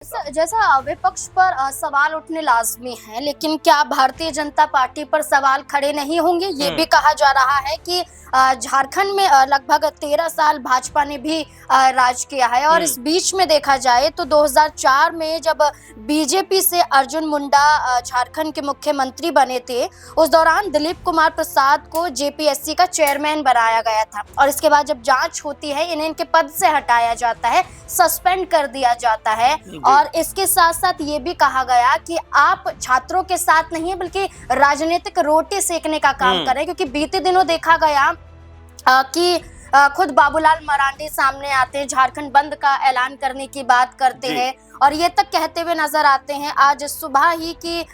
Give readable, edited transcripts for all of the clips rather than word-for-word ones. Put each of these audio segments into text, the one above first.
जैसा विपक्ष पर सवाल उठने लाजमी है, लेकिन क्या भारतीय जनता पार्टी पर सवाल खड़े नहीं होंगे? ये भी कहा जा रहा है कि झारखंड में लगभग 13 साल भाजपा ने भी राज किया है और इस बीच में देखा जाए तो 2004 में जब बीजेपी से अर्जुन मुंडा झारखंड के मुख्यमंत्री बने थे, उस दौरान दिलीप कुमार प्रसाद को जेपीएससी का चेयरमैन बनाया गया था और इसके बाद जब जांच होती है इन्हें इनके पद से हटाया जाता है, सस्पेंड कर दिया जाता है। और इसके साथ साथ ये भी कहा गया कि आप छात्रों के साथ नहीं है बल्कि राजनीतिक रोटी सेकने का काम करें, क्योंकि बीते दिनों देखा गया कि खुद बाबूलाल मरांडी सामने आते हैं, झारखंड बंद का ऐलान करने की बात करते हैं और ये तक कहते हुए नजर आते हैं आज सुबह ही कि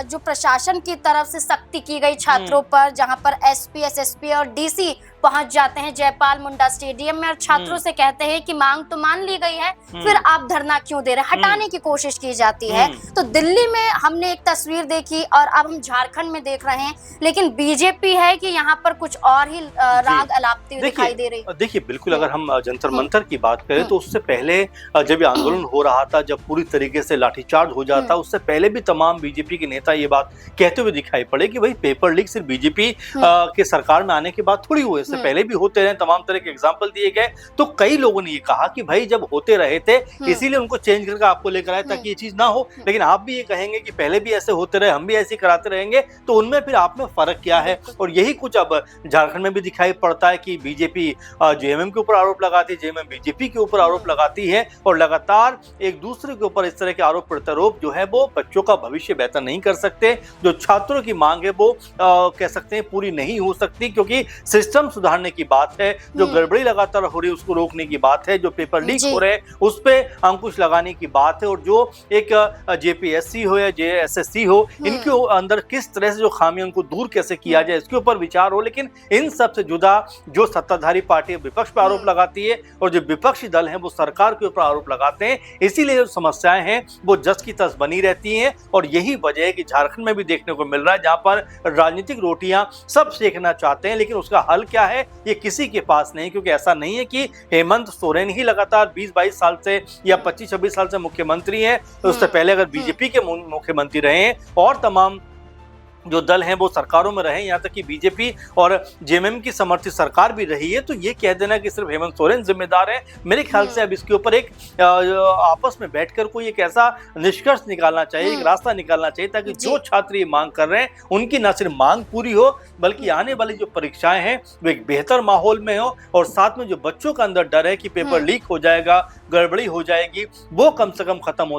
जो प्रशासन की तरफ से सख्ती की गई छात्रों पर, जहां पर एसपी, एसएसपी और डीसी पहुंच जाते हैं जयपाल मुंडा स्टेडियम में और छात्रों से कहते हैं कि मांग तो मान ली गई है, फिर आप धरना क्यों दे रहे हैं, हटाने की कोशिश की जाती है। तो दिल्ली में हमने एक तस्वीर देखी और अब हम झारखंड में देख रहे हैं, लेकिन बीजेपी है कि यहाँ पर कुछ और ही राग अलापती हुई दिखाई दे रही। देखिए, बिल्कुल अगर हम जंतर मंतर की बात करें तो उससे पहले जब आंदोलन हो रहा था, जब पूरी तरीके से लाठीचार्ज हो जाता, उससे पहले भी तमाम बीजेपी के नेता ये बात कहते हुए दिखाई पड़े कि भाई पेपर लीक सिर्फ बीजेपी के सरकार में आने के बाद थोड़ी हुए, इससे पहले भी होते रहे, तमाम तरह के एग्जाम्पल दिए गए। तो कई लोगों ने ये कहा कि भाई जब होते रहे थे इसीलिए उनको चेंज करके आपको लेकर आए ताकि ये चीज ना हो, लेकिन आप भी ये कहेंगे कि पहले भी ऐसे होते रहे, हम भी ऐसे कराते रहेंगे, तो उनमें फिर आप में फर्क क्या है? और यही कुछ अब झारखंड में भी दिखाई पड़ता है कि बीजेपी जेएमएम के ऊपर आरोप लगाती है, जेएमएम बीजेपी के ऊपर आरोप लगाती है और लगातार एक दूसरे के ऊपर इस तरह के आरोप प्रत्यारोप जो है वो बच्चों का भविष्य बेहतर नहीं कर सकते। जो छात्रों की मांग है वो कह सकते हैं पूरी नहीं हो सकती, क्योंकि सिस्टम सुधारने की बात है, जो गड़बड़ी लगातार हो रही है उसको रोकने की बात है, जो पेपर लीक हो रहे हैं उस पे अंकुश लगाने की बात है और जो एक जेपीएससी हो या जेएसएससी हो, इनके अंदर किस तरह से जो खामियां उनको दूर कैसे किया जाए इसके ऊपर विचार हो। लेकिन इन सब से जुदा जो सत्ताधारी पार्टी विपक्ष पर आरोप लगाती है और जो विपक्षी दल है वो सरकार के ऊपर आरोप लगाते हैं, इसीलिए जो समस्याएं हैं वो जस की तस बनी रहती हैं। और यही वजह है कि झारखंड में भी देखने को मिल रहा है, जहां पर राजनीतिक रोटियां सब सेकना चाहते हैं, लेकिन उसका हल क्या है ये किसी के पास नहीं, क्योंकि ऐसा नहीं है कि हेमंत सोरेन ही लगातार 20-22 साल से या 25-26 साल से मुख्यमंत्री हैं। तो उससे पहले अगर बीजेपी के मुख्यमंत्री रहे हैं और तमाम जो दल हैं वो सरकारों में रहे, यहाँ तक कि बीजेपी और जेएमएम की समर्थित सरकार भी रही है, तो ये कह देना कि सिर्फ हेमंत सोरेन जिम्मेदार है, मेरे ख्याल से अब इसके ऊपर एक आपस में बैठकर कोई एक ऐसा निष्कर्ष निकालना चाहिए, एक रास्ता निकालना चाहिए, ताकि जो छात्र ये मांग कर रहे हैं उनकी न सिर्फ मांग पूरी हो बल्कि आने वाली जो परीक्षाएं हैं वो एक बेहतर माहौल में हो और साथ में जो बच्चों का अंदर डर है कि पेपर लीक हो जाएगा, गड़बड़ी हो जाएगी, वो कम से कम खत्म हो।